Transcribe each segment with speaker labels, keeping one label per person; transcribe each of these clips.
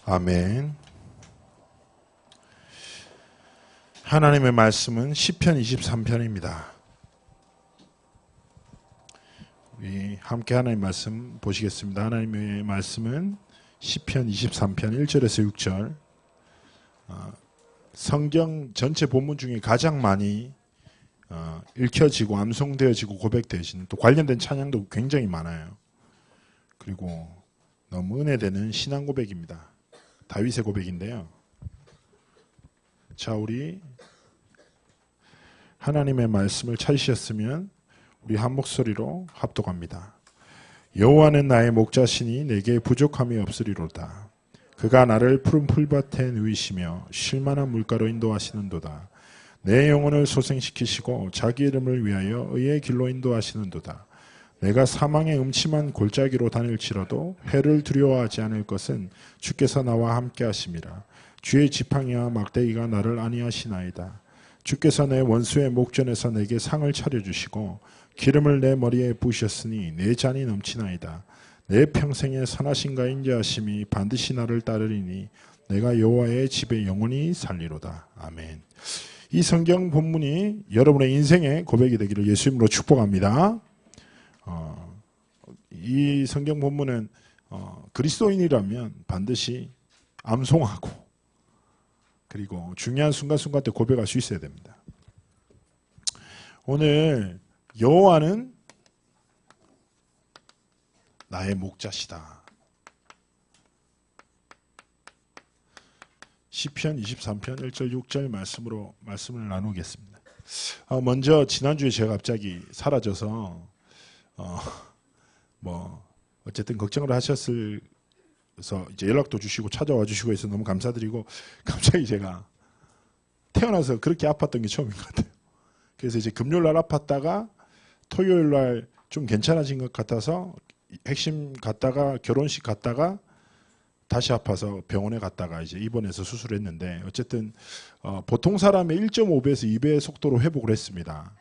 Speaker 1: 아멘. 하나님의 말씀은 시편 23편입니다. 우리 함께 하나님의 말씀 보시겠습니다. 하나님의 말씀은 시편 23편 1절에서 6절. 성경 전체 본문 중에 가장 많이 읽혀지고 암송되어지고 고백되어지는, 또 관련된 찬양도 굉장히 많아요. 그리고 너무 은혜되는 신앙 고백입니다. 다윗의 고백인데요. 자, 우리 하나님의 말씀을 찾으셨으면 우리 한 목소리로 합독합니다. 여호와는 나의 목자시니 내게 부족함이 없으리로다. 그가 나를 푸른 풀밭에 누이시며 쉴만한 물가로 인도하시는도다. 내 영혼을 소생시키시고 자기 이름을 위하여 의의 길로 인도하시는도다. 내가 사망의 음침한 골짜기로 다닐지라도 해를 두려워하지 않을 것은 주께서 나와 함께 하심이라. 주의 지팡이와 막대기가 나를 안위하시나이다. 주께서 내 원수의 목전에서 내게 상을 차려주시고 기름을 내 머리에 부으셨으니 내 잔이 넘치나이다. 내 평생에 선하신가 인자하심이 반드시 나를 따르리니 내가 여호와의 집에 영원히 살리로다. 아멘. 이 성경 본문이 여러분의 인생의 고백이 되기를 예수님으로 축복합니다. 이 성경 본문은 그리스도인이라면 반드시 암송하고 그리고 중요한 순간순간 때 고백할 수 있어야 됩니다. 오늘 여호와는 나의 목자시다. 시편 23편 1절 6절 말씀을 나누겠습니다. 먼저 지난주에 제가 갑자기 사라져서 어쨌든 걱정을 하셨어서 이제 연락도 주시고 찾아와 주시고 해서 너무 감사드리고, 갑자기 제가 태어나서 그렇게 아팠던 게 처음인 것 같아요. 그래서 이제 금요일 날 아팠다가 토요일 날 좀 괜찮아진 것 같아서 핵심 갔다가 결혼식 갔다가 다시 아파서 병원에 갔다가 이제 입원해서 수술했는데, 어쨌든 보통 사람의 1.5배에서 2배의 속도로 회복을 했습니다.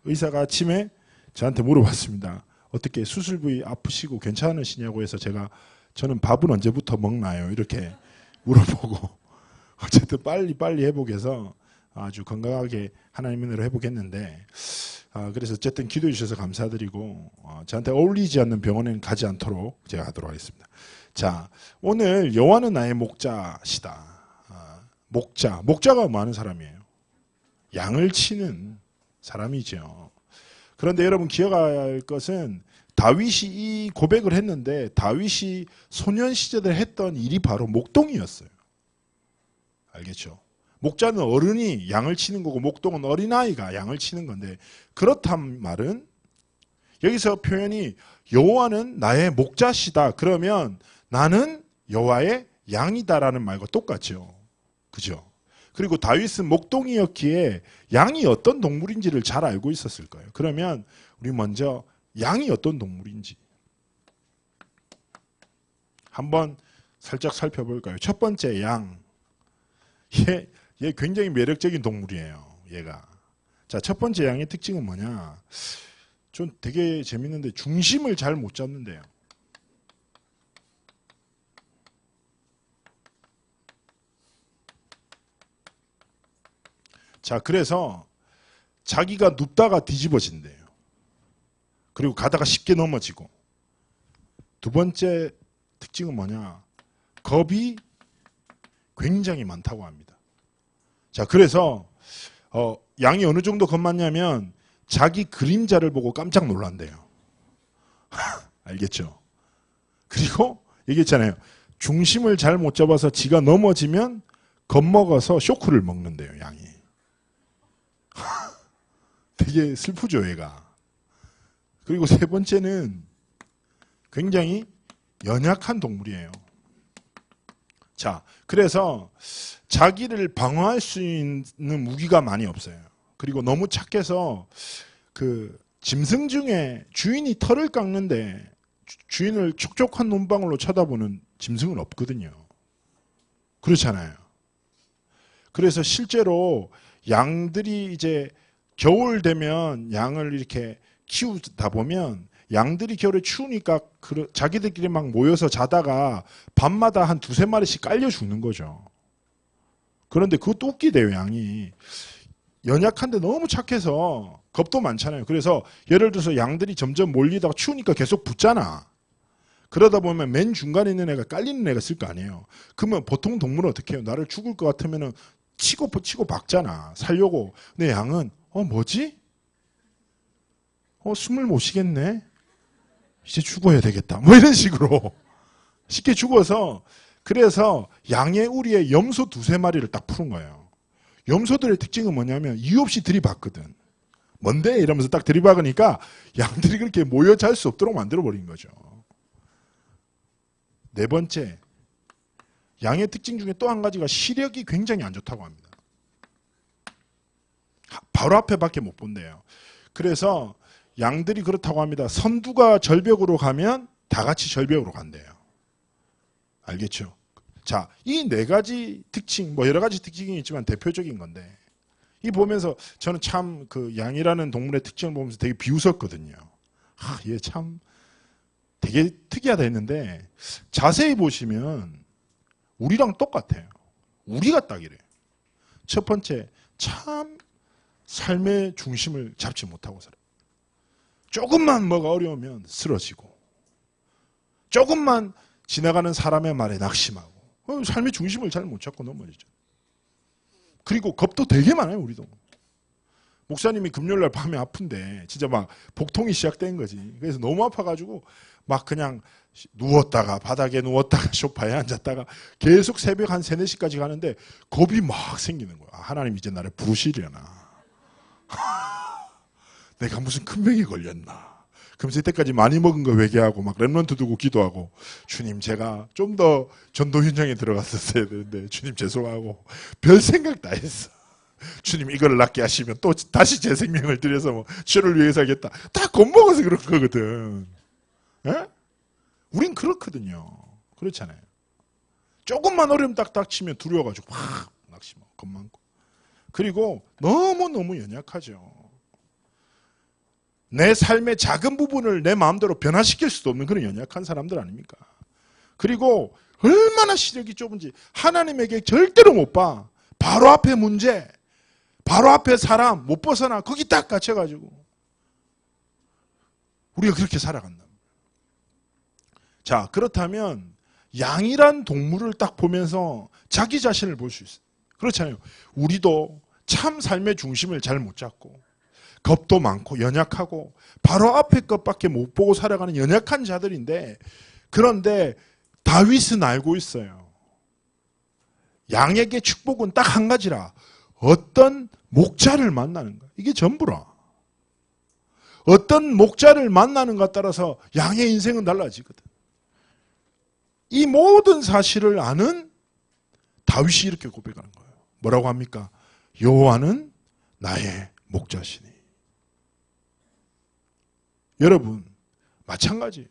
Speaker 1: 의사가 아침에 저한테 물어봤습니다. 어떻게 수술 부위 아프시고 괜찮으시냐고 해서 저는 밥은 언제부터 먹나요? 이렇게 물어보고 어쨌든 빨리 회복해서 아주 건강하게 하나님의 은혜로 회복했는데, 그래서 어쨌든 기도해 주셔서 감사드리고 저한테 어울리지 않는 병원에는 가지 않도록 제가 하도록 하겠습니다. 자, 오늘 여호와는 나의 목자시다. 목자가 많은 사람이에요. 양을 치는 사람이죠. 그런데 여러분 기억해야 할 것은 다윗이 이 고백을 했는데 다윗이 소년 시절에 했던 일이 바로 목동이었어요. 알겠죠? 목자는 어른이 양을 치는 거고 목동은 어린아이가 양을 치는 건데, 그렇단 말은 여기서 표현이 여호와는 나의 목자시다. 그러면 나는 여호와의 양이다라는 말과 똑같죠. 그죠? 그리고 다윗은 목동이었기에 양이 어떤 동물인지를 잘 알고 있었을 거예요. 그러면 우리 먼저 양이 어떤 동물인지 한번 살짝 살펴볼까요? 첫 번째 양. 얘 굉장히 매력적인 동물이에요. 얘가. 자, 첫 번째 양의 특징은 뭐냐? 좀 되게 재밌는데 중심을 잘 못 잡는데요. 자, 그래서 자기가 눕다가 뒤집어진대요. 그리고 가다가 쉽게 넘어지고. 두 번째 특징은 뭐냐? 겁이 굉장히 많다고 합니다. 자, 그래서 양이 어느 정도 겁 많냐면 자기 그림자를 보고 깜짝 놀란대요. 알겠죠? 그리고 얘기했잖아요. 중심을 잘 못 잡아서 지가 넘어지면 겁먹어서 쇼크를 먹는데요, 양이. 되게 슬프죠, 얘가. 그리고 세 번째는 굉장히 연약한 동물이에요. 자, 그래서 자기를 방어할 수 있는 무기가 많이 없어요. 그리고 너무 착해서 그 짐승 중에 주인이 털을 깎는데 주인을 촉촉한 눈방울로 쳐다보는 짐승은 없거든요. 그렇잖아요. 그래서 실제로 양들이 이제 겨울 되면 양을 이렇게 키우다 보면 양들이 겨울에 추우니까 자기들끼리 막 모여서 자다가 밤마다 한 두세 마리씩 깔려 죽는 거죠. 그런데 그것도 웃기대요, 양이. 연약한데 너무 착해서 겁도 많잖아요. 그래서 예를 들어서 양들이 점점 몰리다가 추우니까 계속 붙잖아. 그러다 보면 맨 중간에 있는 애가 깔리는 애가 있을 거 아니에요. 그러면 보통 동물은 어떻게 해요? 나를 죽을 것 같으면은 치고 박잖아. 살려고. 근데 양은 뭐지? 숨을 못 쉬겠네. 이제 죽어야 되겠다. 뭐 이런 식으로 쉽게 죽어서, 그래서 양의 우리에 염소 두세 마리를 딱 푸는 거예요. 염소들의 특징은 뭐냐면 이유 없이 들이박거든. 뭔데? 이러면서 딱 들이박으니까 양들이 그렇게 모여 잘 수 없도록 만들어버린 거죠. 네 번째, 양의 특징 중에 또 한 가지가 시력이 굉장히 안 좋다고 합니다. 바로 앞에밖에 못 본대요. 그래서 양들이 그렇다고 합니다. 선두가 절벽으로 가면 다 같이 절벽으로 간대요. 알겠죠? 자, 이 네 가지 특징, 뭐 여러 가지 특징이 있지만 대표적인 건데, 이 보면서 저는 참 그 양이라는 동물의 특징을 보면서 되게 비웃었거든요. 얘 참 되게 특이하다 했는데, 자세히 보시면 우리랑 똑같아요. 우리가 딱 이래요. 첫 번째, 참 삶의 중심을 잡지 못하고 살아요. 조금만 뭐가 어려우면 쓰러지고, 조금만 지나가는 사람의 말에 낙심하고, 삶의 중심을 잘 못 잡고 넘어지죠. 그리고 겁도 되게 많아요, 우리도. 목사님이 금요일날 밤에 아픈데 진짜 막 복통이 시작된 거지. 그래서 너무 아파가지고 막 그냥 누웠다가 바닥에 누웠다가 소파에 앉았다가 계속 새벽 한 3, 4시까지 가는데 겁이 막 생기는 거야. 하나님 이제 나를 부르시려나. 내가 무슨 큰 병에 걸렸나. 그러면서 이때까지 많이 먹은 거 회개하고 막 랩런트 두고 기도하고, 주님 제가 좀 더 전도 현장에 들어갔었어야 되는데 주님 죄송하고 별 생각 다 했어. 주님 이걸 낫게 하시면 또 다시 제 생명을 들여서 뭐 주를 위해서 하겠다. 다 겁먹어서 그런 거거든. 에? 우린 그렇거든요. 그렇잖아요. 조금만 어려움 딱딱 치면 두려워가지고 확 낙심하고 겁 많고. 그리고 너무너무 연약하죠. 내 삶의 작은 부분을 내 마음대로 변화시킬 수도 없는 그런 연약한 사람들 아닙니까? 그리고 얼마나 시력이 좁은지 하나님에게 절대로 못 봐. 바로 앞에 문제, 바로 앞에 사람 못 벗어나. 거기 딱 갇혀가지고 우리가 그렇게 살아간다. 자, 그렇다면 양이란 동물을 딱 보면서 자기 자신을 볼 수 있어요. 그렇잖아요. 우리도 참 삶의 중심을 잘 못 잡고 겁도 많고 연약하고 바로 앞에 것밖에 못 보고 살아가는 연약한 자들인데, 그런데 다윗은 알고 있어요. 양에게 축복은 딱 한 가지라. 어떤 목자를 만나는 거야. 이게 전부라. 어떤 목자를 만나는 것에 따라서 양의 인생은 달라지거든. 이 모든 사실을 아는 다윗이 이렇게 고백하는 거예요. 뭐라고 합니까? 여호와는 나의 목자시니. 여러분 마찬가지예요.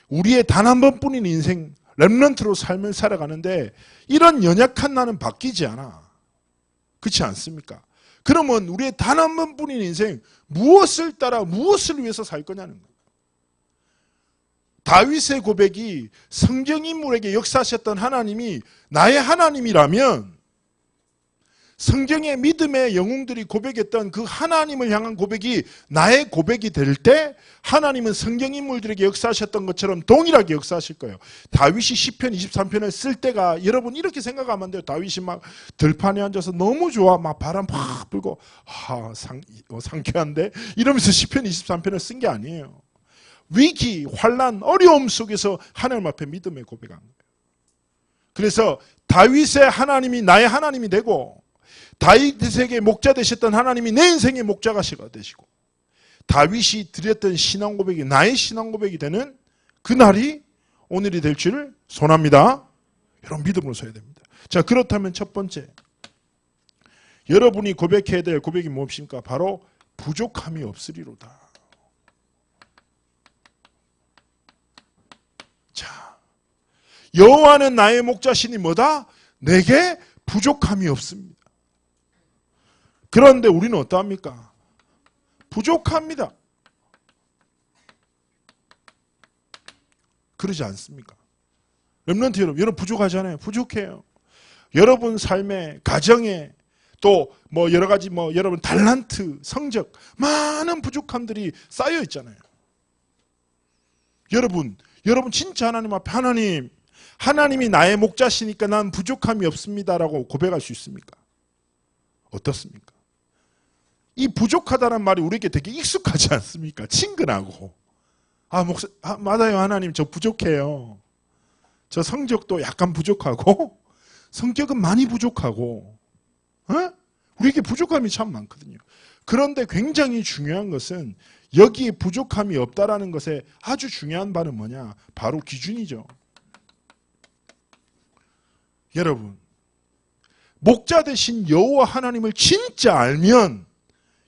Speaker 1: 우리의 단 한 번뿐인 인생 렘넌트로 삶을 살아가는데 이런 연약한 나는 바뀌지 않아. 그렇지 않습니까? 그러면 우리의 단 한 번뿐인 인생 무엇을 따라 무엇을 위해서 살 거냐는 거예요. 다윗의 고백이 성경 인물에게 역사하셨던 하나님이 나의 하나님이라면, 성경의 믿음의 영웅들이 고백했던 그 하나님을 향한 고백이 나의 고백이 될 때 하나님은 성경 인물들에게 역사하셨던 것처럼 동일하게 역사하실 거예요. 다윗이 시편 23편을 쓸 때가, 여러분 이렇게 생각하면 안 돼요. 다윗이 막 들판에 앉아서 너무 좋아, 막 바람 팍 불고 상쾌한데 이러면서 시편 23편을 쓴 게 아니에요. 위기, 환난, 어려움 속에서 하나님 앞에 믿음의 고백한 거예요. 그래서 다윗의 하나님이 나의 하나님이 되고, 다윗에게 목자 되셨던 하나님이 내 인생의 목자가 되시고, 다윗이 드렸던 신앙 고백이 나의 신앙 고백이 되는 그날이 오늘이 될 줄을 소원합니다. 여러분 믿음으로 서야 됩니다. 자, 그렇다면 첫 번째, 여러분이 고백해야 될 고백이 무엇입니까? 바로 부족함이 없으리로다. 자, 여호와는 나의 목자시니 뭐다? 내게 부족함이 없습니다. 그런데 우리는 어떠합니까? 부족합니다. 그러지 않습니까? 렘넌트 여러분 부족하잖아요. 부족해요. 여러분 삶에, 가정에, 또 뭐 여러 가지 여러분 달란트, 성적, 많은 부족함들이 쌓여 있잖아요. 여러분 진짜 하나님 앞에 하나님이 나의 목자시니까 난 부족함이 없습니다라고 고백할 수 있습니까? 어떻습니까? 이 부족하다는 말이 우리에게 되게 익숙하지 않습니까? 친근하고. 맞아요. 하나님 저 부족해요. 저 성적도 약간 부족하고 성격은 많이 부족하고 우리에게 부족함이 참 많거든요. 그런데 굉장히 중요한 것은 여기에 부족함이 없다라는 것에 아주 중요한 바는 뭐냐? 바로 기준이죠. 여러분, 목자 되신 여호와 하나님을 진짜 알면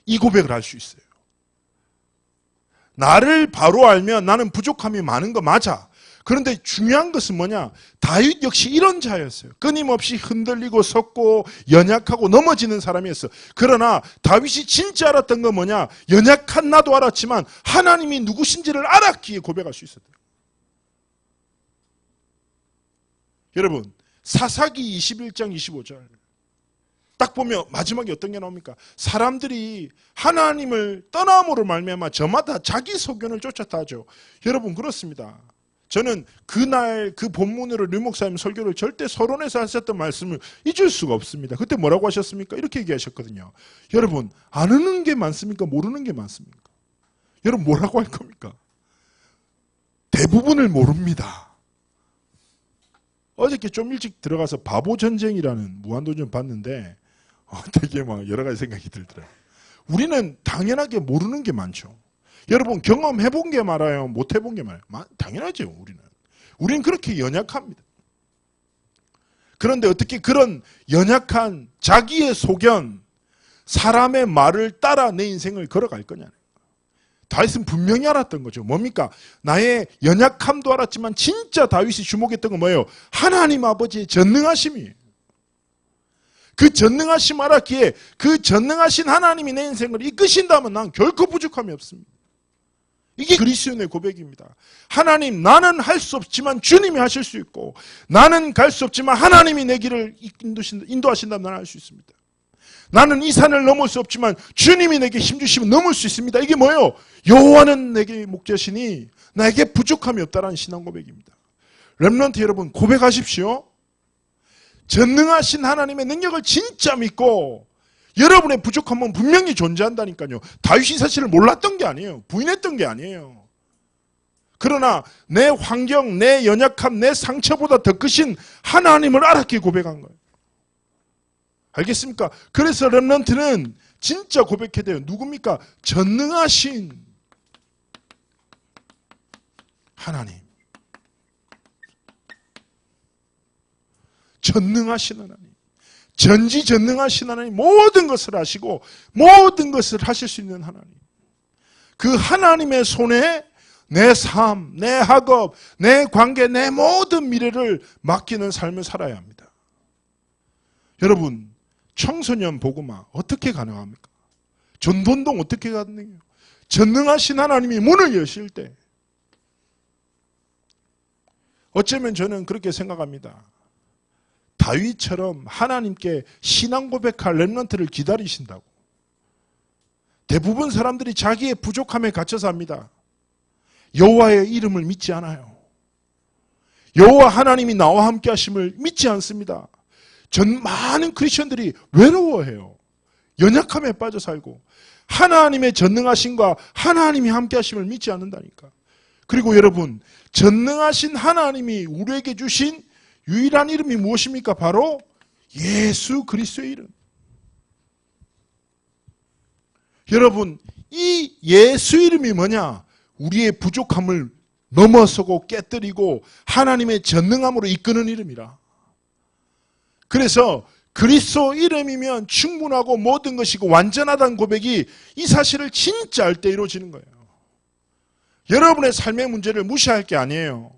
Speaker 1: 이 고백을 할 수 있어요. 나를 바로 알면 나는 부족함이 많은 거 맞아. 그런데 중요한 것은 뭐냐? 다윗 역시 이런 자였어요. 끊임없이 흔들리고 섰고 연약하고 넘어지는 사람이었어. 그러나 다윗이 진짜 알았던 건 뭐냐? 연약한 나도 알았지만 하나님이 누구신지를 알았기에 고백할 수 있었대요. 여러분, 사사기 21장 25절 딱 보면 마지막에 어떤 게 나옵니까? 사람들이 하나님을 떠남으로 말미암아 저마다 자기 소견을 쫓았다 하죠. 여러분 그렇습니다. 저는 그날 그 본문으로 류 목사님 설교를 절대 서론에서 하셨던 말씀을 잊을 수가 없습니다. 그때 뭐라고 하셨습니까? 이렇게 얘기하셨거든요. 여러분 아는 게 많습니까? 모르는 게 많습니까? 여러분 뭐라고 할 겁니까? 대부분을 모릅니다. 어저께 좀 일찍 들어가서 바보전쟁이라는 무한도전 봤는데 되게 막 여러 가지 생각이 들더라고요. 우리는 당연하게 모르는 게 많죠. 여러분 경험해본 게 많아요? 못해본 게 많아요? 당연하죠. 우리는 그렇게 연약합니다. 그런데 어떻게 그런 연약한 자기의 소견, 사람의 말을 따라 내 인생을 걸어갈 거냐. 다윗은 분명히 알았던 거죠. 뭡니까? 나의 연약함도 알았지만 진짜 다윗이 주목했던 건 뭐예요? 하나님 아버지의 전능하심이에요. 그 전능하심 알았기에 그 전능하신 하나님이 내 인생을 이끄신다면 난 결코 부족함이 없습니다. 이게 그리스도인의 고백입니다. 하나님 나는 할 수 없지만 주님이 하실 수 있고 나는 갈 수 없지만 하나님이 내 길을 인도하신다면 나는 할 수 있습니다. 나는 이 산을 넘을 수 없지만 주님이 내게 힘주시면 넘을 수 있습니다. 이게 뭐예요? 여호와는 내게 목자시니 나에게 부족함이 없다라는 신앙 고백입니다. 렘넌트 여러분 고백하십시오. 전능하신 하나님의 능력을 진짜 믿고 여러분의 부족함은 분명히 존재한다니까요. 다윗이 사실을 몰랐던 게 아니에요. 부인했던 게 아니에요. 그러나 내 환경, 내 연약함, 내 상처보다 더 크신 하나님을 알았기에 고백한 거예요. 알겠습니까? 그래서 렘넌트는 진짜 고백해야 돼요. 누굽니까? 전능하신 하나님. 전능하신 하나님. 전지전능하신 하나님. 모든 것을 아시고 모든 것을 하실 수 있는 하나님. 그 하나님의 손에 내 삶, 내 학업, 내 관계, 내 모든 미래를 맡기는 삶을 살아야 합니다. 여러분 청소년 복음화 어떻게 가능합니까? 전도운동 어떻게 가능해요? 전능하신 하나님이 문을 여실 때 어쩌면 저는 그렇게 생각합니다. 다윗처럼 하나님께 신앙 고백할 렘넌트를 기다리신다고. 대부분 사람들이 자기의 부족함에 갇혀서 합니다. 여호와의 이름을 믿지 않아요. 여호와 하나님이 나와 함께 하심을 믿지 않습니다. 많은 크리스천들이 외로워해요. 연약함에 빠져 살고 하나님의 전능하심과 하나님이 함께 하심을 믿지 않는다니까. 그리고 여러분 전능하신 하나님이 우리에게 주신 유일한 이름이 무엇입니까? 바로 예수 그리스도의 이름. 여러분 이 예수 이름이 뭐냐? 우리의 부족함을 넘어서고 깨뜨리고 하나님의 전능함으로 이끄는 이름이라. 그래서 그리스도 이름이면 충분하고 모든 것이고 완전하다는 고백이 이 사실을 진짜 알 때 이루어지는 거예요. 여러분의 삶의 문제를 무시할 게 아니에요.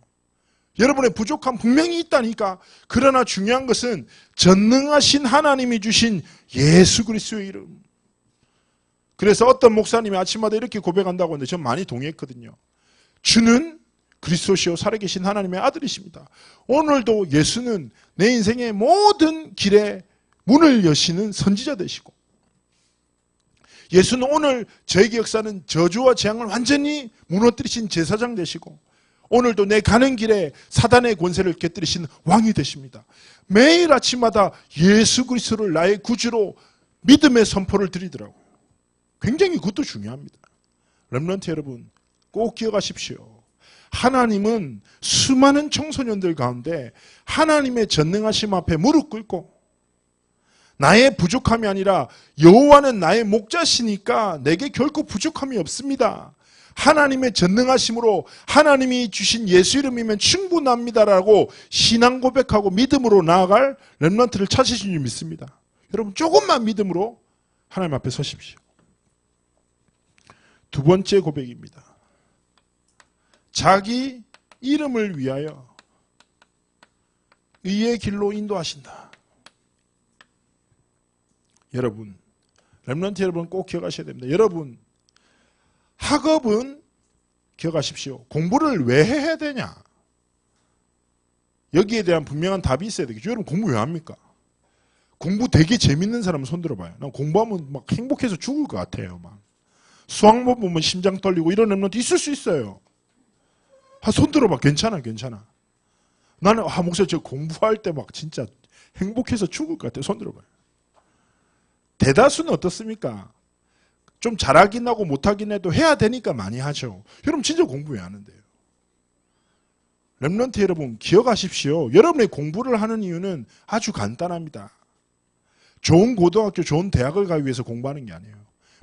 Speaker 1: 여러분의 부족함 분명히 있다니까. 그러나 중요한 것은 전능하신 하나님이 주신 예수 그리스도의 이름. 그래서 어떤 목사님이 아침마다 이렇게 고백한다고 하는데 전 많이 동의했거든요. 주는 그리스도시요 살아계신 하나님의 아들이십니다. 오늘도 예수는 내 인생의 모든 길에 문을 여시는 선지자 되시고, 예수는 오늘 저에게 역사하는 저주와 재앙을 완전히 무너뜨리신 제사장 되시고, 오늘도 내 가는 길에 사단의 권세를 깨뜨리신 왕이 되십니다. 매일 아침마다 예수 그리스도를 나의 구주로 믿음의 선포를 드리더라고요. 굉장히 그것도 중요합니다. 렘넌트 여러분, 꼭 기억하십시오. 하나님은 수많은 청소년들 가운데 하나님의 전능하심 앞에 무릎 꿇고, 나의 부족함이 아니라 여호와는 나의 목자시니까 내게 결코 부족함이 없습니다, 하나님의 전능하심으로 하나님이 주신 예수 이름이면 충분합니다라고 신앙 고백하고 믿음으로 나아갈 렘넌트를 찾으신 줄 믿습니다. 여러분, 조금만 믿음으로 하나님 앞에 서십시오. 두 번째 고백입니다. 자기 이름을 위하여 의의 길로 인도하신다. 여러분, 렘넌트 여러분 꼭 기억하셔야 됩니다. 여러분, 학업은 기억하십시오. 공부를 왜 해야 되냐? 여기에 대한 분명한 답이 있어야 되겠죠. 여러분, 공부 왜 합니까? 공부 되게 재밌는 사람은 손 들어봐요. 난 공부하면 막 행복해서 죽을 것 같아요. 막 수학만 보면 심장 떨리고 이런 렘넌트 있을 수 있어요. 손 들어봐. 괜찮아. 나는 목사님 저 공부할 때 막 진짜 행복해서 죽을 것 같아요. 손 들어봐요. 대다수는 어떻습니까? 좀 잘하긴 하고 못하긴 해도 해야 되니까 많이 하죠. 여러분, 진짜 공부 왜 하는데요? 렘넌트 여러분, 기억하십시오. 여러분의 공부를 하는 이유는 아주 간단합니다. 좋은 고등학교, 좋은 대학을 가기 위해서 공부하는 게 아니에요.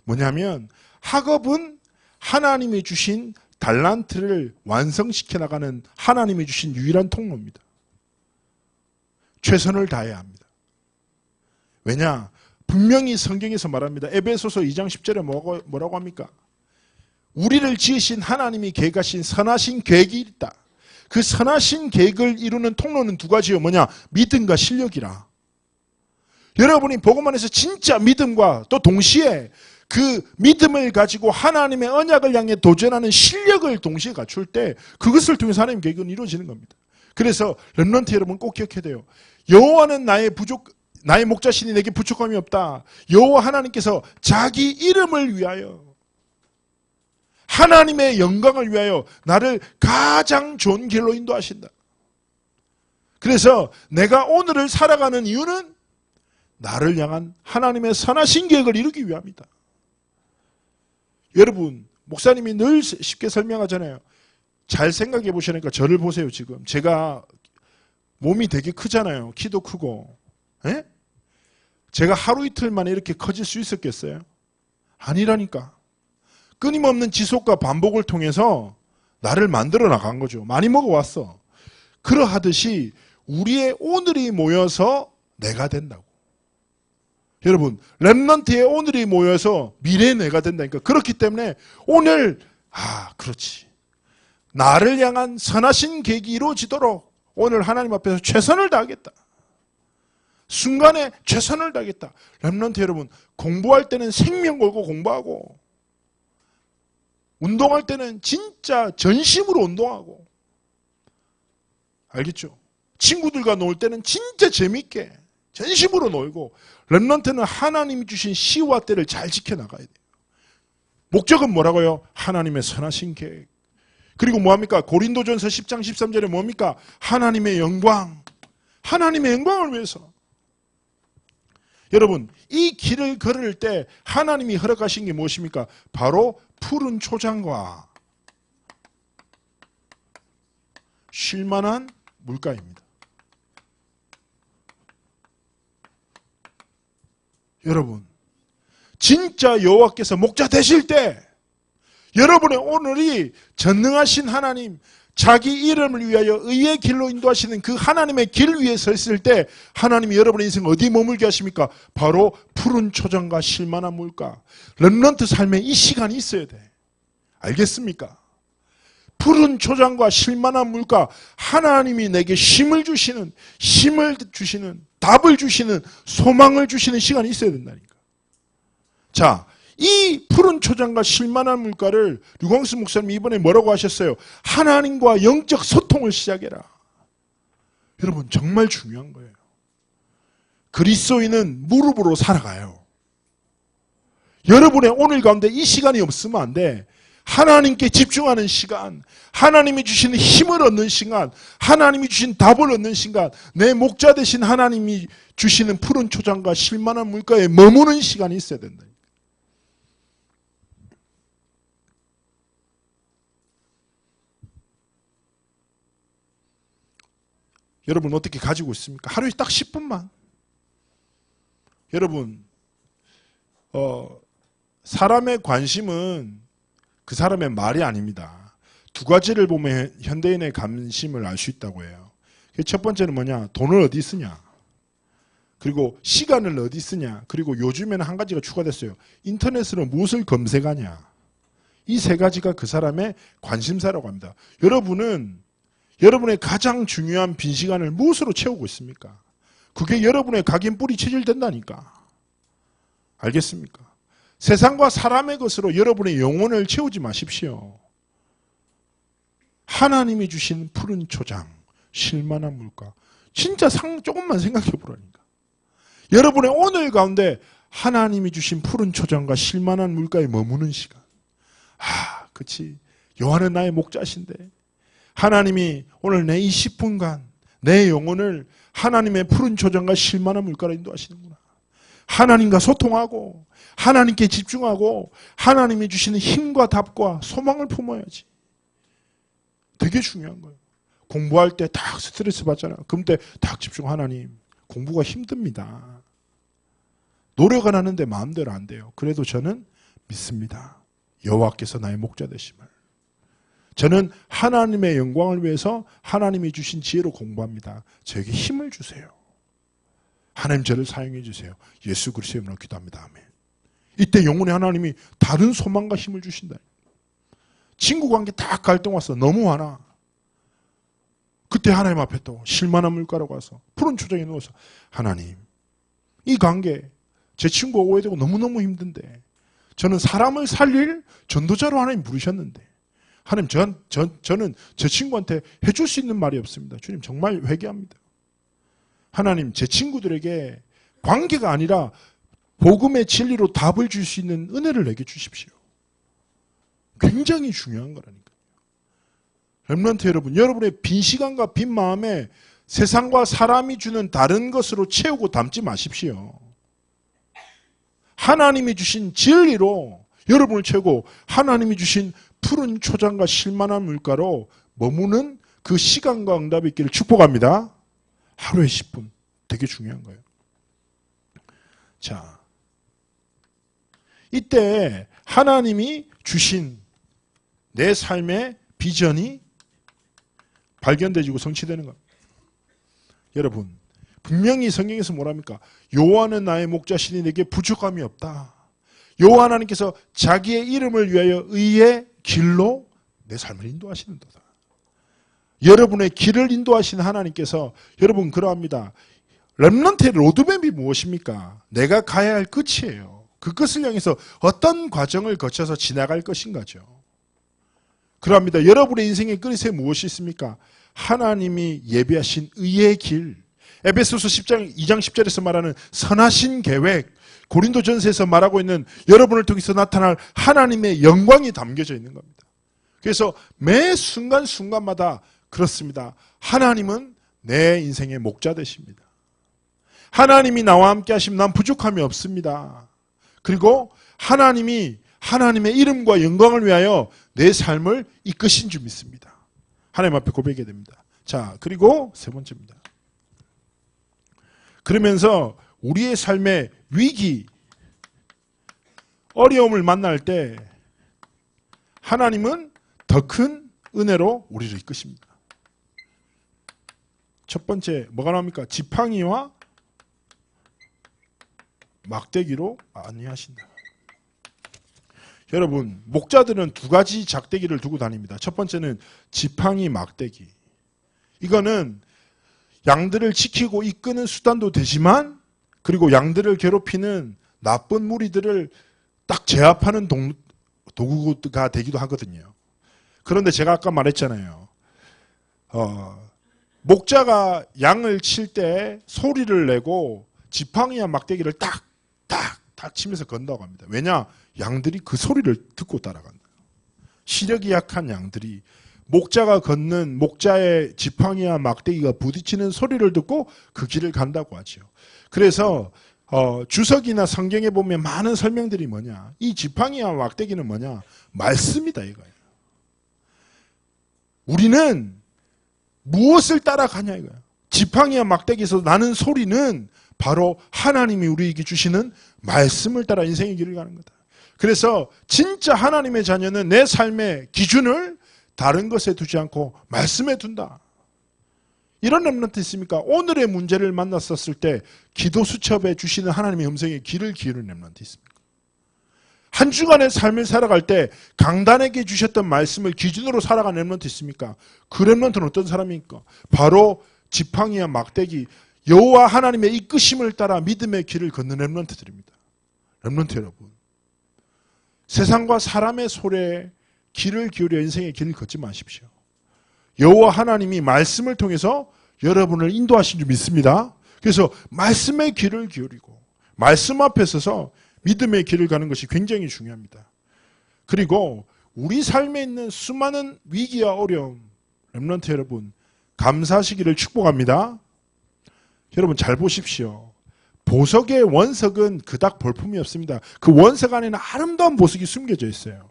Speaker 1: 뭐냐면 학업은 하나님이 주신 달란트를 완성시켜 나가는 하나님이 주신 유일한 통로입니다. 최선을 다해야 합니다. 왜냐? 분명히 성경에서 말합니다. 에베소서 2장 10절에 뭐라고 합니까? 우리를 지으신 하나님이 계획하신 선하신 계획이 있다. 그 선하신 계획을 이루는 통로는 두 가지요. 뭐냐? 믿음과 실력이라. 여러분이 복음 안에서 진짜 믿음과 또 동시에 그 믿음을 가지고 하나님의 언약을 향해 도전하는 실력을 동시에 갖출 때 그것을 통해서 하나님의 계획은 이루어지는 겁니다. 그래서 렘넌트 여러분 꼭 기억해야 돼요. 여호와는 나의 목자시니 내게 부족함이 없다. 여호와 하나님께서 자기 이름을 위하여, 하나님의 영광을 위하여 나를 가장 좋은 길로 인도하신다. 그래서 내가 오늘을 살아가는 이유는 나를 향한 하나님의 선하신 계획을 이루기 위함이다. 여러분, 목사님이 늘 쉽게 설명하잖아요. 잘 생각해 보시니까 저를 보세요. 지금 제가 몸이 되게 크잖아요. 키도 크고. 에? 제가 하루 이틀 만에 이렇게 커질 수 있었겠어요? 아니라니까. 끊임없는 지속과 반복을 통해서 나를 만들어 나간 거죠. 많이 먹어왔어. 그러하듯이 우리의 오늘이 모여서 내가 된다고. 여러분, 렘넌트의 오늘이 모여서 미래의 내가 된다니까. 그렇기 때문에 오늘 그렇지. 나를 향한 선하신 계획이 이루어지도록 오늘 하나님 앞에서 최선을 다하겠다. 순간에 최선을 다하겠다. 렘넌트 여러분, 공부할 때는 생명 걸고 공부하고, 운동할 때는 진짜 전심으로 운동하고, 알겠죠? 친구들과 놀 때는 진짜 재밌게 전심으로 놀고, 렘넌트는 하나님이 주신 시와 때를 잘 지켜나가야 돼요. 목적은 뭐라고요? 하나님의 선하신 계획. 그리고 뭐합니까? 고린도전서 10장 13절에 뭡니까? 하나님의 영광. 하나님의 영광을 위해서. 여러분, 이 길을 걸을 때 하나님이 허락하신 게 무엇입니까? 바로 푸른 초장과 쉴만한 물가입니다. 여러분, 진짜 여호와께서 목자 되실 때 여러분의 오늘이 전능하신 하나님, 자기 이름을 위하여 의의 길로 인도하시는 그 하나님의 길 위에 서 있을 때 하나님이 여러분의 인생 어디 머물게 하십니까? 바로 푸른 초장과 쉴만한 물가. 렘넌트 삶에 이 시간이 있어야 돼. 알겠습니까? 푸른 초장과 쉴만한 물가, 하나님이 내게 힘을 주시는, 답을 주시는, 소망을 주시는 시간이 있어야 된다니까. 자, 이 푸른 초장과 쉴만한 물가를 류광수 목사님이 이번에 뭐라고 하셨어요? 하나님과 영적 소통을 시작해라. 여러분 정말 중요한 거예요. 그리스도인은 무릎으로 살아가요. 여러분의 오늘 가운데 이 시간이 없으면 안 돼. 하나님께 집중하는 시간, 하나님이 주시는 힘을 얻는 시간, 하나님이 주신 답을 얻는 시간, 내 목자 되신 하나님이 주시는 푸른 초장과 쉴만한 물가에 머무는 시간이 있어야 된다. 여러분 어떻게 가지고 있습니까? 하루에 딱 10분만. 여러분 사람의 관심은 그 사람의 말이 아닙니다. 두 가지를 보면 현대인의 관심을 알 수 있다고 해요. 첫 번째는 뭐냐? 돈을 어디 쓰냐? 그리고 시간을 어디 쓰냐? 그리고 요즘에는 한 가지가 추가됐어요. 인터넷으로 무엇을 검색하냐? 이 세 가지가 그 사람의 관심사라고 합니다. 여러분은 여러분의 가장 중요한 빈 시간을 무엇으로 채우고 있습니까? 그게 여러분의 각인뿔이 체질된다니까. 알겠습니까? 세상과 사람의 것으로 여러분의 영혼을 채우지 마십시오. 하나님이 주신 푸른 초장, 쉴만한 물가. 진짜 조금만 생각해 보라니까. 여러분의 오늘 가운데 하나님이 주신 푸른 초장과 쉴만한 물가에 머무는 시간. 그치. 요한은 나의 목자신데 하나님이 오늘 내 20분간 내 영혼을 하나님의 푸른 초장과 쉴만한 물가로 인도하시는구나. 하나님과 소통하고 하나님께 집중하고 하나님이 주시는 힘과 답과 소망을 품어야지. 되게 중요한 거예요. 공부할 때 딱 스트레스 받잖아요. 그럼 때 딱 집중. 하나님, 공부가 힘듭니다. 노력은 하는데 마음대로 안 돼요. 그래도 저는 믿습니다. 여호와께서 나의 목자 되심을. 저는 하나님의 영광을 위해서 하나님이 주신 지혜로 공부합니다. 저에게 힘을 주세요. 하나님 저를 사용해 주세요. 예수 그리스도의 이름으로 기도합니다. 아멘. 이때 영혼의 하나님이 다른 소망과 힘을 주신다. 친구 관계 딱 갈등 왔어. 너무 화나. 그때 하나님 앞에 또 쉴만한 물가로 가서 푸른 초장에 누워서 하나님, 이 관계 제 친구가 오해되고 너무너무 힘든데 저는 사람을 살릴 전도자로 하나님 부르셨는데 하나님 저는 저 친구한테 해줄 수 있는 말이 없습니다. 주님 정말 회개합니다. 하나님 제 친구들에게 관계가 아니라 복음의 진리로 답을 줄 수 있는 은혜를 내게 주십시오. 굉장히 중요한 거라니까요. 렘넌트 여러분, 여러분의 빈 시간과 빈 마음에 세상과 사람이 주는 다른 것으로 채우고 담지 마십시오. 하나님이 주신 진리로 여러분을 채우고 하나님이 주신 푸른 초장과 쉴만한 물가로 머무는 그 시간과 응답이 있기를 축복합니다. 하루에 10분. 되게 중요한 거예요. 자, 이때 하나님이 주신 내 삶의 비전이 발견되고 성취되는 겁니다. 여러분, 분명히 성경에서 뭐랍니까? 여호와는 나의 목자시니 내게 부족함이 없다. 여호와 하나님께서 자기의 이름을 위하여 의의 길로 내 삶을 인도하시는도다. 여러분의 길을 인도하시는 하나님께서 여러분 그러합니다. 렘넌트의 로드맵이 무엇입니까? 내가 가야 할 끝이에요. 그 끝을 향해서 어떤 과정을 거쳐서 지나갈 것인가죠. 그러합니다. 여러분의 인생의 끝에 무엇이 있습니까? 하나님이 예비하신 의의 길. 에베소서 10장 2장 10절에서 말하는 선하신 계획. 고린도전서에서 말하고 있는 여러분을 통해서 나타날 하나님의 영광이 담겨져 있는 겁니다. 그래서 매 순간순간마다 그렇습니다. 하나님은 내 인생의 목자 되십니다. 하나님이 나와 함께 하시면 난 부족함이 없습니다. 그리고 하나님이 하나님의 이름과 영광을 위하여 내 삶을 이끄신 줄 믿습니다. 하나님 앞에 고백해야 됩니다. 자, 그리고 세 번째입니다. 그러면서 우리의 삶의 위기, 어려움을 만날 때 하나님은 더 큰 은혜로 우리를 이끄십니다. 첫 번째 뭐가 나옵니까? 지팡이와 막대기로 안위하신다. 여러분, 목자들은 두 가지 작대기를 두고 다닙니다. 첫 번째는 지팡이, 막대기. 이거는 양들을 지키고 이끄는 수단도 되지만, 그리고 양들을 괴롭히는 나쁜 무리들을 딱 제압하는 도구가 되기도 하거든요. 그런데 제가 아까 말했잖아요. 목자가 양을 칠 때 소리를 내고 지팡이와 막대기를 딱 치면서 건다고 합니다. 왜냐? 양들이 그 소리를 듣고 따라간다. 시력이 약한 양들이 목자가 걷는 목자의 지팡이와 막대기가 부딪히는 소리를 듣고 그 길을 간다고 하죠. 그래서 주석이나 성경에 보면 많은 설명들이 뭐냐? 이 지팡이와 막대기는 뭐냐? 말씀이다 이거예요. 우리는 무엇을 따라가냐 이거예요. 지팡이와 막대기에서 나는 소리는 바로 하나님이 우리에게 주시는 말씀을 따라 인생의 길을 가는 거다. 그래서 진짜 하나님의 자녀는 내 삶의 기준을 다른 것에 두지 않고 말씀에 둔다. 이런 렘넌트 있습니까? 오늘의 문제를 만났었을 때 기도 수첩에 주시는 하나님의 음성에 귀를 기울이는 렘넌트 있습니까? 한 주간의 삶을 살아갈 때 강단에게 주셨던 말씀을 기준으로 살아가는 렘넌트 있습니까? 그 렘넌트는 어떤 사람입니까? 바로 지팡이와 막대기, 여호와 하나님의 이끄심을 따라 믿음의 길을 걷는 렘넌트들입니다. 렘넌트 여러분, 세상과 사람의 소리에 귀를 기울여 인생의 길을 걷지 마십시오. 여호와 하나님이 말씀을 통해서 여러분을 인도하신 줄 믿습니다. 그래서 말씀의 귀를 기울이고 말씀 앞에 서서 믿음의 길을 가는 것이 굉장히 중요합니다. 그리고 우리 삶에 있는 수많은 위기와 어려움, 렘넌트 여러분 감사하시기를 축복합니다. 여러분 잘 보십시오. 보석의 원석은 그닥 볼품이 없습니다. 그 원석 안에는 아름다운 보석이 숨겨져 있어요.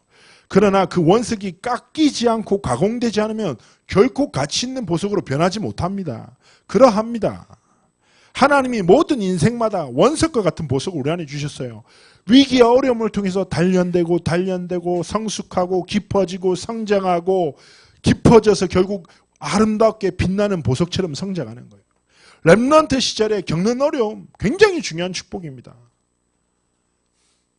Speaker 1: 그러나 그 원석이 깎이지 않고 가공되지 않으면 결코 가치 있는 보석으로 변하지 못합니다. 그러합니다. 하나님이 모든 인생마다 원석과 같은 보석을 우리 안에 주셨어요. 위기와 어려움을 통해서 단련되고 성숙하고 깊어지고 성장하고 깊어져서 결국 아름답게 빛나는 보석처럼 성장하는 거예요. 렘넌트 시절에 겪는 어려움 굉장히 중요한 축복입니다.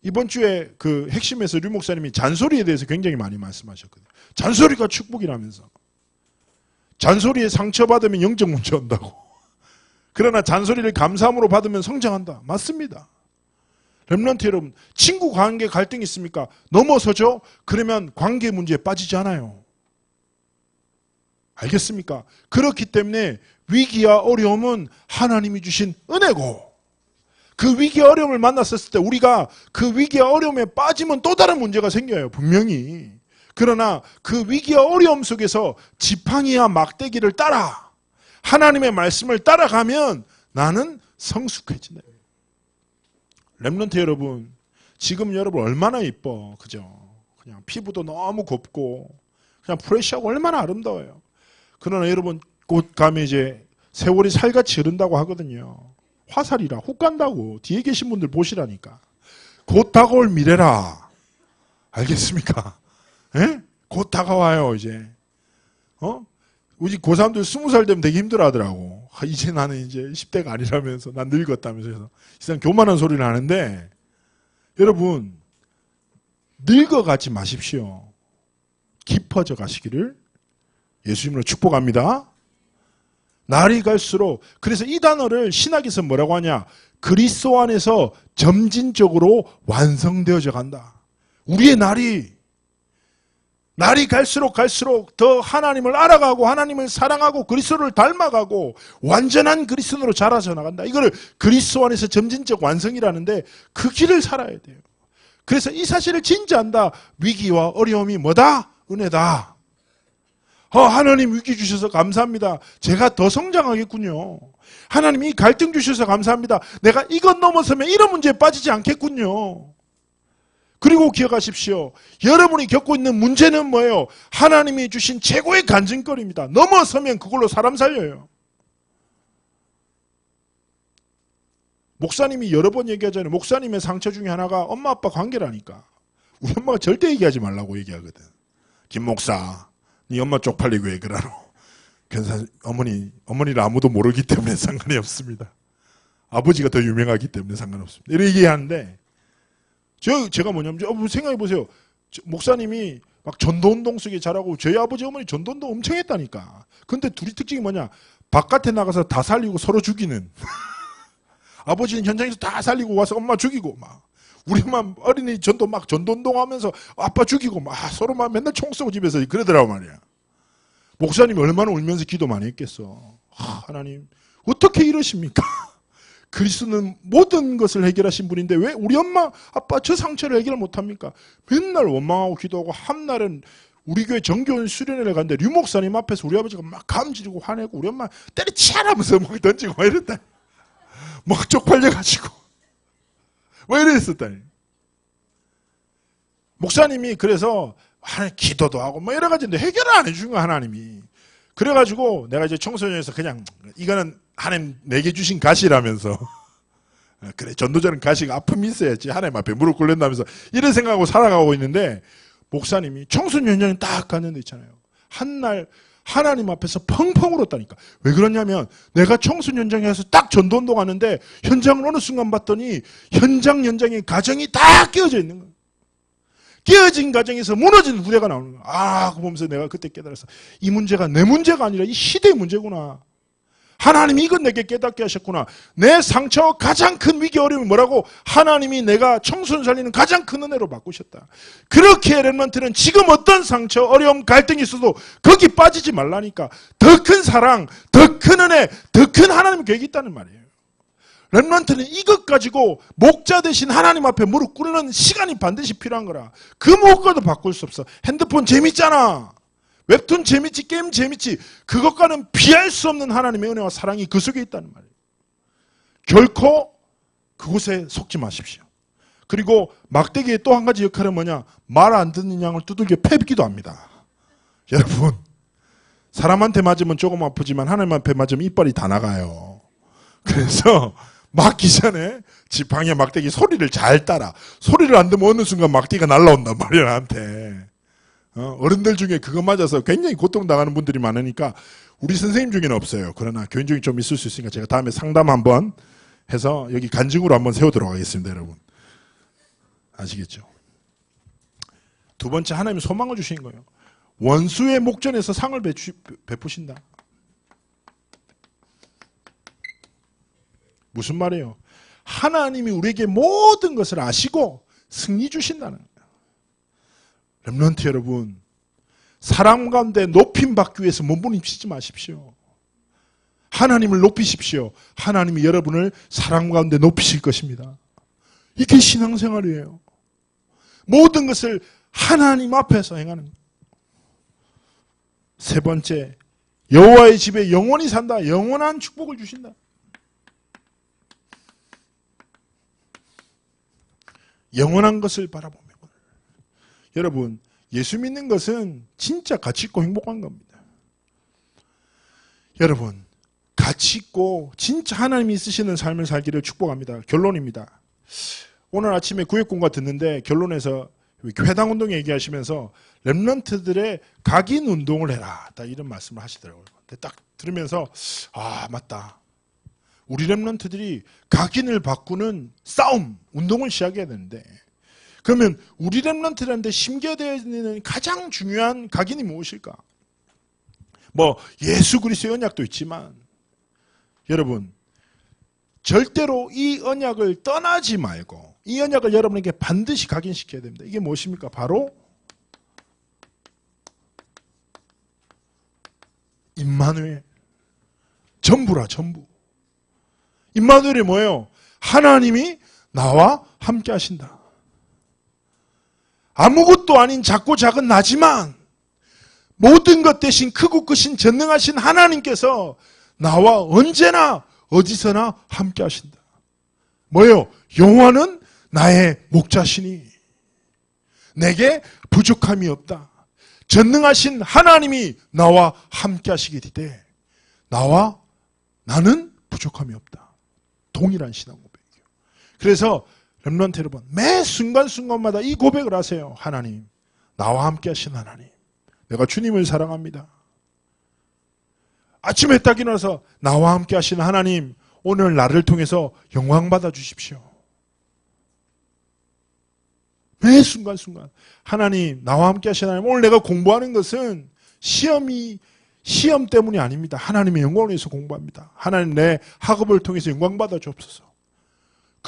Speaker 1: 이번 주에 그 핵심에서 류 목사님이 잔소리에 대해서 굉장히 많이 말씀하셨거든요. 잔소리가 축복이라면서. 잔소리에 상처받으면 영적 문제 온다고. 그러나 잔소리를 감사함으로 받으면 성장한다. 맞습니다. 렘넌트 여러분, 친구 관계 갈등이 있습니까? 넘어서죠? 그러면 관계 문제에 빠지지 않아요. 알겠습니까? 그렇기 때문에 위기와 어려움은 하나님이 주신 은혜고, 그 위기와 어려움을 만났을 때 우리가 그 위기와 어려움에 빠지면 또 다른 문제가 생겨요. 분명히. 그러나 그 위기와 어려움 속에서 지팡이와 막대기를 따라 하나님의 말씀을 따라가면 나는 성숙해진다. 렘넌트 여러분, 지금 여러분 얼마나 이뻐. 그죠? 그냥 피부도 너무 곱고 그냥 프레시하고 얼마나 아름다워요. 그러나 여러분 곧 가면 이제 세월이 살같이 흐른다고 하거든요. 화살이라 훅 간다고. 뒤에 계신 분들 보시라니까. 곧 다가올 미래라. 알겠습니까? 예? 곧 다가와요 이제. 우리 고3들 20살 되면 되게 힘들어 하더라고. 이제 나는 이제 10대가 아니라면서 난 늙었다면서. 그래서 세상 교만한 소리를 하는데, 여러분 늙어가지 마십시오. 깊어져 가시기를 예수님으로 축복합니다. 날이 갈수록, 그래서 이 단어를 신학에서 뭐라고 하냐, 그리스도 안에서 점진적으로 완성되어져 간다. 우리의 날이 갈수록 더 하나님을 알아가고 하나님을 사랑하고 그리스도를 닮아가고 완전한 그리스도로 자라서 나간다. 이거를 그리스도 안에서 점진적 완성이라는데 그 길을 살아야 돼요. 그래서 이 사실을 진짜 안다. 위기와 어려움이 뭐다? 은혜다. 하나님 위기 주셔서 감사합니다. 제가 더 성장하겠군요. 하나님 이 갈등 주셔서 감사합니다. 내가 이것 넘어서면 이런 문제에 빠지지 않겠군요. 그리고 기억하십시오. 여러분이 겪고 있는 문제는 뭐예요? 하나님이 주신 최고의 간증거리입니다. 넘어서면 그걸로 사람 살려요. 목사님이 여러 번 얘기하잖아요. 목사님의 상처 중에 하나가 엄마 아빠 관계라니까. 우리 엄마가 절대 얘기하지 말라고 얘기하거든. 김 목사, 네 엄마 쪽팔리고 왜 그러노? 어머니를 아무도 모르기 때문에 상관이 없습니다. 아버지가 더 유명하기 때문에 상관없습니다. 이렇게 얘기하는데, 제가 뭐냐면, 생각해 보세요. 목사님이 막 전도운동 속에 자라고 저희 아버지 어머니 전도운동 엄청 했다니까. 근데 둘이 특징이 뭐냐? 바깥에 나가서 다 살리고 서로 죽이는. 아버지는 현장에서 다 살리고 와서 엄마 죽이고 막. 우리 엄마 어린이 전도 막 전도운동하면서 아빠 죽이고 막 서로 막 맨날 총 쏘고 집에서 그러더라고 말이야. 목사님이 얼마나 울면서 기도 많이 했겠어. 하나님 어떻게 이러십니까? 그리스도는 모든 것을 해결하신 분인데 왜 우리 엄마 아빠 저 상처를 해결 못합니까? 맨날 원망하고 기도하고 한날은 우리 교회 정교원 수련회를 갔는데 류 목사님 앞에서 우리 아버지가 막 감지르고 화내고 우리 엄마 때려치라면서 막 던지고 막 이랬다. 막 쪽팔려가지고 왜 이랬었다니. 목사님이 그래서 기도도 하고 뭐 여러 가지인데 해결을 안 해주는 거야 하나님이. 그래가지고 내가 이제 청소년에서 그냥 이거는 하나님 내게 주신 가시라면서 그래 전도자는 가시가 아픔이 있어야지 하나님 앞에 무릎 꿇는다면서 이런 생각하고 살아가고 있는데 목사님이 청소년전에 딱 갔는데 있잖아요. 한날 하나님 앞에서 펑펑 울었다니까. 왜 그러냐면 내가 청소년장에 가서 딱 전도운동 하는데 현장을 어느 순간 봤더니 현장의 가정이 다 깨어져 있는 거예요. 깨어진 가정에서 무너진 후대가 나오는 거야. 아, 그거 보면서 내가 그때 깨달았어. 이 문제가 내 문제가 아니라 이 시대의 문제구나. 하나님이 이건 내게 깨닫게 하셨구나. 내 상처와 가장 큰 위기 어려움이 뭐라고? 하나님이 내가 청소년 살리는 가장 큰 은혜로 바꾸셨다. 그렇게 렘넌트는 지금 어떤 상처, 어려움, 갈등이 있어도 거기 빠지지 말라니까. 더 큰 사랑, 더 큰 은혜, 더 큰 하나님 계획이 있다는 말이에요. 렘넌트는 이것 가지고 목자 대신 하나님 앞에 무릎 꿇는 시간이 반드시 필요한 거라. 그 무엇과도 바꿀 수 없어. 핸드폰 재밌잖아. 웹툰 재밌지, 게임 재밌지. 그것과는 비할 수 없는 하나님의 은혜와 사랑이 그 속에 있다는 말이에요. 결코 그곳에 속지 마십시오. 그리고 막대기의 또 한 가지 역할은 뭐냐? 말 안 듣는 양을 두들겨 패기도 합니다. 여러분, 사람한테 맞으면 조금 아프지만 하나님 앞에 맞으면 이빨이 다 나가요. 그래서 맞기 전에 지팡이에 막대기 소리를 잘 따라. 소리를 안 듣면 어느 순간 막대기가 날라온단 말이야 나한테. 어른들 중에 그거 맞아서 굉장히 고통당하는 분들이 많으니까 우리 선생님 중에는 없어요. 그러나 교인 중에 좀 있을 수 있으니까 제가 다음에 상담 한번 해서 여기 간증으로 한번 세우도록 하겠습니다. 여러분 아시겠죠? 두 번째, 하나님이 소망을 주신 거예요. 원수의 목전에서 상을 베푸신다. 무슨 말이에요? 하나님이 우리에게 모든 것을 아시고 승리 주신다는 거예요. 렘넌트 여러분, 사람 가운데 높임 받기 위해서 몸부림치지 마십시오. 하나님을 높이십시오. 하나님이 여러분을 사람 가운데 높이실 것입니다. 이게 신앙생활이에요. 모든 것을 하나님 앞에서 행하는 거예요. 세 번째, 여호와의 집에 영원히 산다. 영원한 축복을 주신다. 영원한 것을 바라보며. 여러분, 예수 믿는 것은 진짜 가치 있고 행복한 겁니다. 여러분, 가치 있고 진짜 하나님이 쓰시는 삶을 살기를 축복합니다. 결론입니다. 오늘 아침에 구역공과 듣는데 결론에서 회당 운동 얘기하시면서 렘넌트들의 각인 운동을 해라. 딱 이런 말씀을 하시더라고요. 근데 딱 들으면서 아, 맞다. 우리 렘넌트들이 각인을 바꾸는 싸움, 운동을 시작해야 되는데 그러면 우리 렘넌트들한테 심겨되어 있는 가장 중요한 각인이 무엇일까? 뭐 예수 그리스도의 언약도 있지만 여러분 절대로 이 언약을 떠나지 말고 이 언약을 여러분에게 반드시 각인시켜야 됩니다. 이게 무엇입니까? 바로 임마누엘. 전부라 전부. 임마누엘이 뭐예요? 하나님이 나와 함께 하신다. 아무것도 아닌 작고 작은 나지만 모든 것 대신 크고 크신 전능하신 하나님께서 나와 언제나 어디서나 함께 하신다. 뭐예요? 여호와는 나의 목자시니 내게 부족함이 없다. 전능하신 하나님이 나와 함께 하시게 되되 나는 부족함이 없다. 동일한 신앙 고백이에요. 그래서 렘넌트 여러분, 매 순간순간마다 이 고백을 하세요. 하나님, 나와 함께 하신 하나님, 내가 주님을 사랑합니다. 아침에 딱 일어나서 나와 함께 하신 하나님, 오늘 나를 통해서 영광 받아 주십시오. 매 순간순간 하나님, 나와 함께 하신 하나님, 오늘 내가 공부하는 것은 시험 때문이 아닙니다. 하나님의 영광을 위해서 공부합니다. 하나님, 내 학업을 통해서 영광 받아 주옵소서.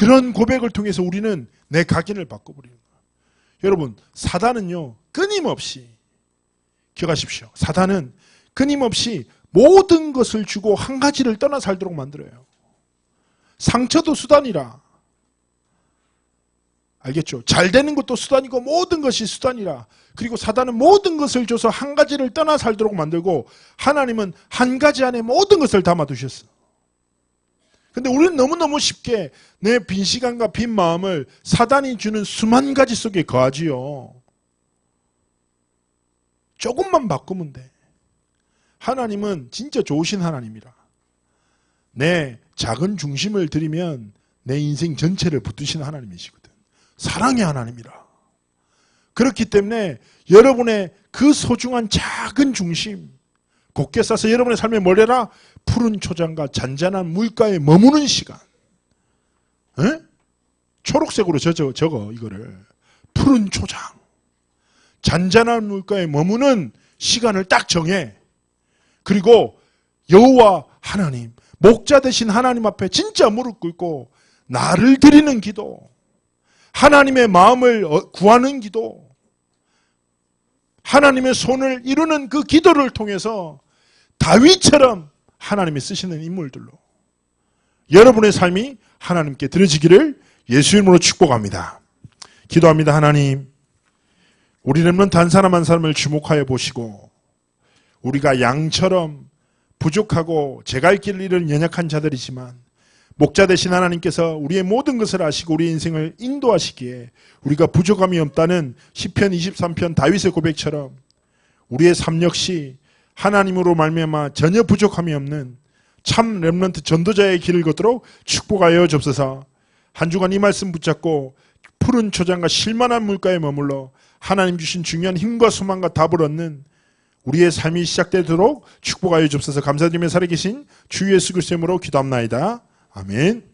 Speaker 1: 그런 고백을 통해서 우리는 내 각인을 바꿔버리는 거예요. 여러분, 사단은요, 끊임없이, 기억하십시오. 사단은 끊임없이 모든 것을 주고 한 가지를 떠나 살도록 만들어요. 상처도 수단이라. 알겠죠? 잘 되는 것도 수단이고 모든 것이 수단이라. 그리고 사단은 모든 것을 줘서 한 가지를 떠나 살도록 만들고 하나님은 한 가지 안에 모든 것을 담아두셨어. 근데 우리는 너무너무 쉽게 내 빈 시간과 빈 마음을 사단이 주는 수만 가지 속에 거하지요. 조금만 바꾸면 돼. 하나님은 진짜 좋으신 하나님이라. 내 작은 중심을 들이면 내 인생 전체를 붙드시는 하나님이시거든. 사랑의 하나님이라. 그렇기 때문에 여러분의 그 소중한 작은 중심, 곧게 싸서 여러분의 삶에 뭘 해라? 푸른 초장과 잔잔한 물가에 머무는 시간. 에? 초록색으로 적어 이거를. 푸른 초장. 잔잔한 물가에 머무는 시간을 딱 정해. 그리고 여호와 하나님, 목자 되신 하나님 앞에 진짜 무릎 꿇고 나를 드리는 기도, 하나님의 마음을 구하는 기도, 하나님의 손을 이루는 그 기도를 통해서 다윗처럼 하나님이 쓰시는 인물들로 여러분의 삶이 하나님께 드려지기를 예수 이름으로 축복합니다. 기도합니다. 하나님, 우리 렘넌트 한 사람 한 사람을 주목하여 보시고 우리가 양처럼 부족하고 제갈 길을 잃은 연약한 자들이지만 목자 되신 하나님께서 우리의 모든 것을 아시고 우리의 인생을 인도하시기에 우리가 부족함이 없다는 시편 23편 다윗의 고백처럼 우리의 삶 역시 하나님으로 말미암아 전혀 부족함이 없는 참 렘넌트 전도자의 길을 걷도록 축복하여 주옵소서. 한 주간 이 말씀 붙잡고 푸른 초장과 실만한 물가에 머물러 하나님 주신 중요한 힘과 소망과 답을 얻는 우리의 삶이 시작되도록 축복하여 주옵소서. 감사드리며 살아계신 주 예수 그리스도의 이름으로 기도합나이다. 아멘.